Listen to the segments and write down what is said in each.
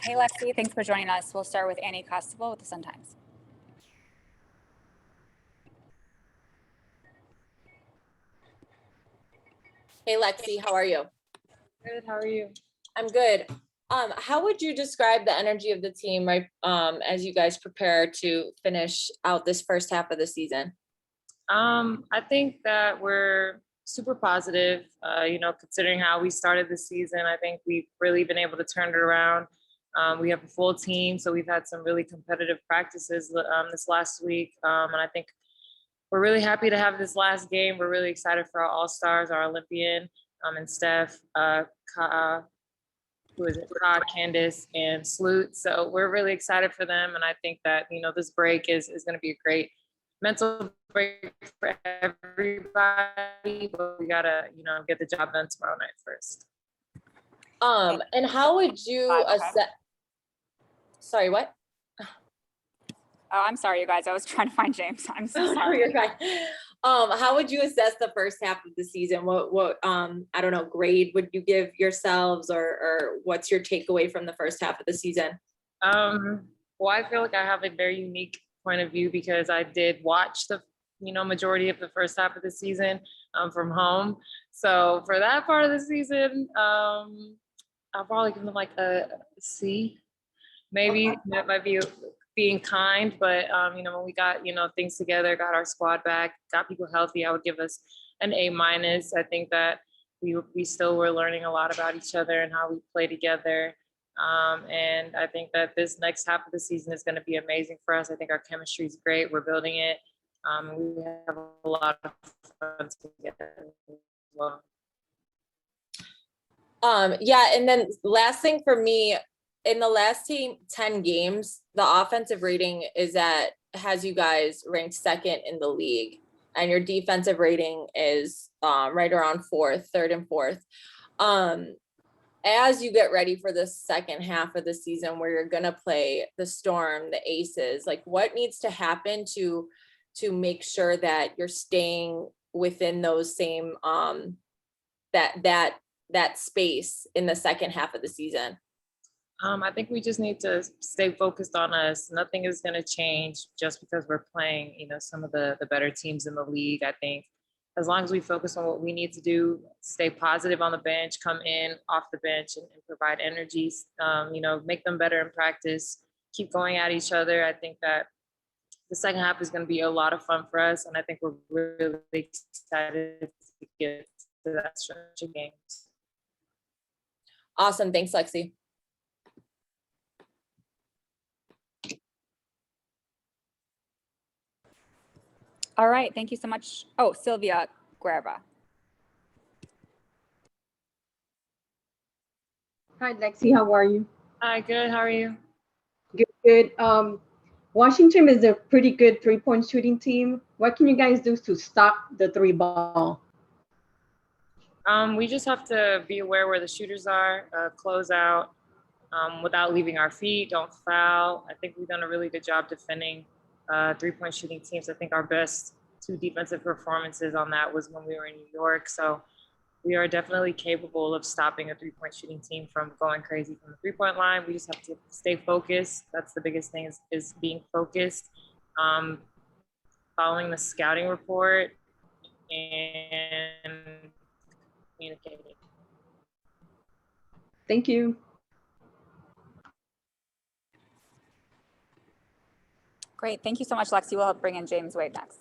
Hey, Lexi, thanks for joining us. We'll start with Annie Costable with the Sun-Times. Hey Lexi, how are you? Good, how are you? I'm good. How would you describe the energy of the team, right? As you guys prepare to finish out this first half of the season? I think that we're super positive. Considering how we started the season, I think we've really been able to turn it around. We have a full team, so we've had some really competitive practices this last week, and I think we're really happy to have this last game. We're really excited for our All-Stars, our Olympian, and Steph, who is it? Candace and Sloot. So we're really excited for them, and I think that this break is going to be a great mental break for everybody. But we gotta get the job done tomorrow night first. And how would you assess? Sorry, what? Oh, I'm sorry, you guys. I was trying to find James. I'm so sorry. No, you're fine. How would you assess the first half of the season? What I don't know, grade would you give yourselves, or what's your takeaway from the first half of the season? Well, I feel like I have a very unique point of view because I did watch the majority of the first half of the season from home. So for that part of the season, I'll probably give them like a C. Maybe Okay. that might be being kind, but when we got things together, got our squad back, got people healthy, I would give us an A minus. I think that we still were learning a lot about each other and how we play together. And I think that this next half of the season is going to be amazing for us. I think our chemistry is great. We're building it. We have a lot of fun together as well. Yeah, and then last thing for me, in the last 10 games, the offensive rating has you guys ranked second in the league, and your defensive rating is right around third and fourth. As you get ready for the second half of the season where you're gonna play the Storm, the Aces, like what needs to happen to make sure that you're staying within those same that space in the second half of the season? I think we just need to stay focused on us. Nothing is going to change just because we're playing, some of the better teams in the league. I think as long as we focus on what we need to do, stay positive on the bench, come in off the bench and provide energy, make them better in practice, keep going at each other. I think that the second half is going to be a lot of fun for us. And I think we're really excited to get to that stretch of games. Awesome. Thanks, Lexi. All right. Thank you so much. Oh, Sylvia Guerra. Hi, Lexi. How are you? Hi, good. How are you? Good, good. Washington is a pretty good three-point shooting team. What can you guys do to stop the three ball? We just have to be aware where the shooters are, close out without leaving our feet, don't foul. I think we've done a really good job defending three-point shooting teams. I think our best two defensive performances on that was when we were in New York. So we are definitely capable of stopping a three-point shooting team from going crazy from the three-point line. We just have to stay focused. That's the biggest thing is being focused, following the scouting report, and communicating. Thank you. Great. Thank you so much, Lexi. We'll bring in James Wade next.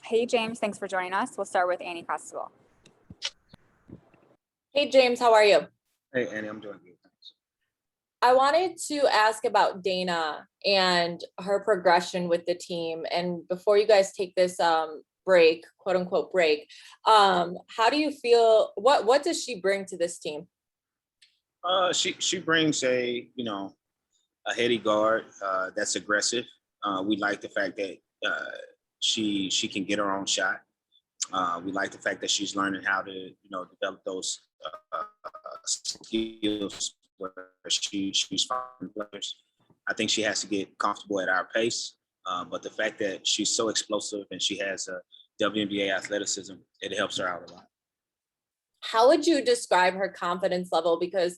Hey, James, thanks for joining us. We'll start with Annie Costable. Hey, James, how are you? Hey, Annie, I'm doing good. Thanks. I wanted to ask about Dana and her progression with the team. And before you guys take this break, quote unquote break, how do you feel? What does she bring to this team? She brings a heady guard that's aggressive. We like the fact that she can get her own shot. We like the fact that she's learning how to develop those skills where she's finding players. I think she has to get comfortable at our pace. But the fact that she's so explosive and she has a WNBA athleticism, it helps her out a lot. How would you describe her confidence level? Because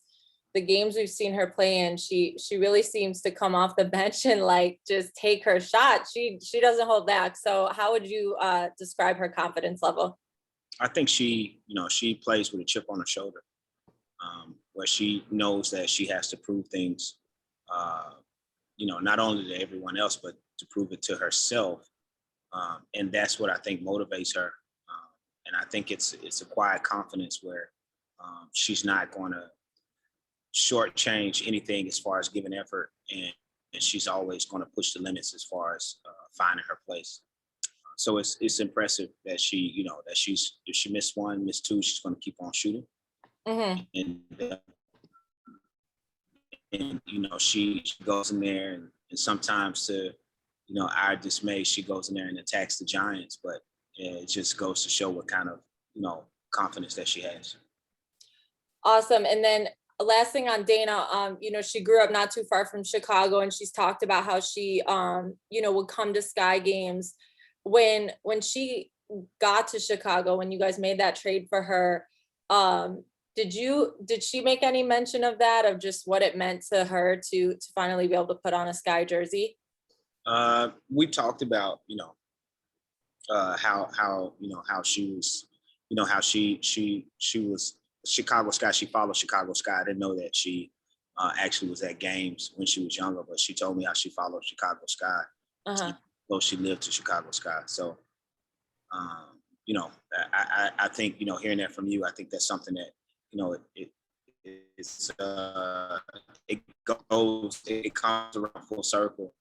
the games we've seen her play in, she really seems to come off the bench and like just take her shot. She doesn't hold back. So how would you describe her confidence level? I think she plays with a chip on her shoulder, where she knows that she has to prove things, not only to everyone else, but to prove it to herself. And that's what I think motivates her. And I think it's a quiet confidence where she's not going to shortchange anything as far as giving effort, and she's always going to push the limits as far as finding her place. So it's impressive that she's if she missed one, missed two, she's going to keep on shooting. Mm-hmm. And she goes in there and sometimes to our dismay, she goes in there and attacks the Giants, but it just goes to show what kind of confidence that she has. Awesome. And then last thing on Dana, she grew up not too far from Chicago, and she's talked about how she would come to Sky games. When she got to Chicago, when you guys made that trade for her, did she make any mention of that, of just what it meant to her to finally be able to put on a Sky jersey? We talked about how she was how she was Chicago Sky. She followed Chicago Sky. I didn't know that she actually was at games when she was younger, but she told me how she followed Chicago Sky. Uh-huh. Though she lived to Chicago Sky. So I think hearing that from you, I think that's something that it comes around full circle,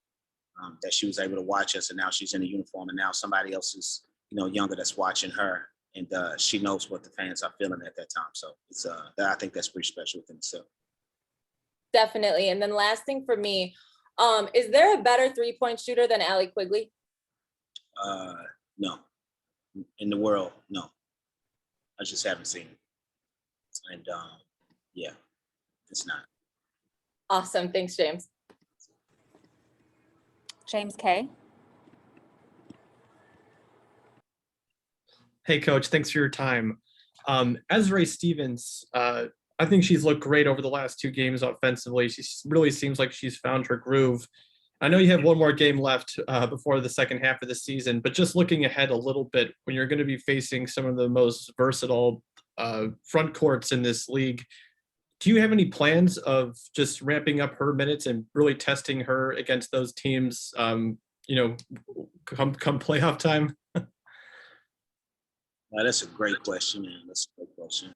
that she was able to watch us, and now she's in a uniform, and now somebody else is younger that's watching her, and she knows what the fans are feeling at that time. So it's I think that's pretty special within itself. Definitely. And then last thing for me, is there a better 3-point shooter than Allie Quigley? No, in the world, no. I just haven't seen it, and yeah, it's not. Awesome. Thanks, James. James K. Hey, Coach, thanks for your time. Ezra Stevens, I think she's looked great over the last 2 games offensively. She really seems like she's found her groove. I know you have one more game left before the second half of the season, but just looking ahead a little bit, when you're going to be facing some of the most versatile front courts in this league, do you have any plans of just ramping up her minutes and really testing her against those teams, come playoff time? That's a great question, man. That's a great question.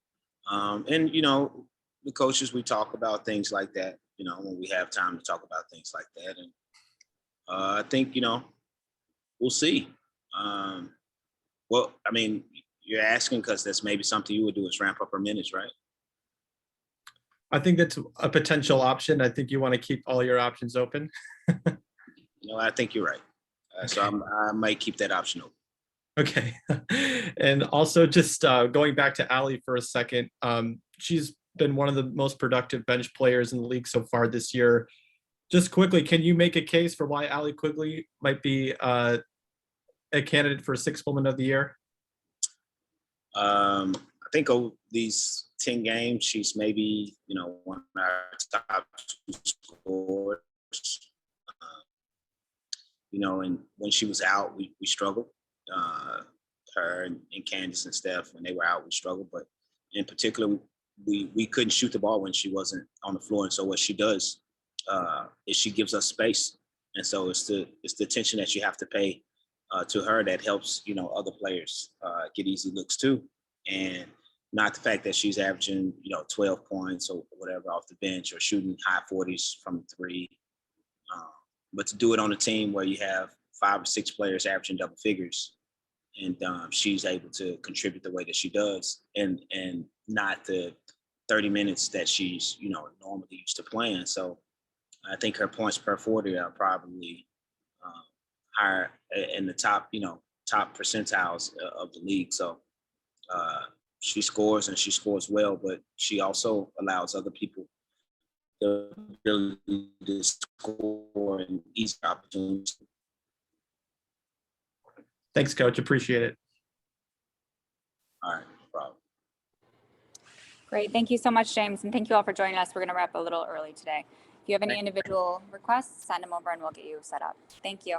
And the coaches, we talk about things like that, when we have time to talk about things like that. And I think, we'll see. Well, I mean, you're asking because that's maybe something you would do, is ramp up her minutes, right? I think that's a potential option. I think you want to keep all your options open. I think you're right. So I might keep that option open. Okay. And also just going back to Allie for a second, she's been one of the most productive bench players in the league so far this year. Just quickly, can you make a case for why Allie Quigley might be a candidate for 6th Woman of the Year? I think over these 10 games, she's maybe, one of our top 2 scorers. And when she was out, we struggled. Her and Candace and Steph, when they were out, we struggled. But in particular, we couldn't shoot the ball when she wasn't on the floor. And so what she does is she gives us space. And so it's the attention that you have to pay to her that helps, other players get easy looks too. And not the fact that she's averaging, 12 points or whatever off the bench or shooting high 40s from three. But to do it on a team where you have 5 or 6 players averaging double figures, and she's able to contribute the way that she does, and not the 30 minutes that she's, normally used to playing. So I think her points per 40 are probably higher in the top, top percentiles of the league. So she scores, and she scores well, but she also allows other people the ability to score and easy opportunities. Thanks, Coach. Appreciate it. All right, no problem. Great. Thank you so much, James. And thank you all for joining us. We're going to wrap a little early today. If you have any individual requests, send them over and we'll get you set up. Thank you.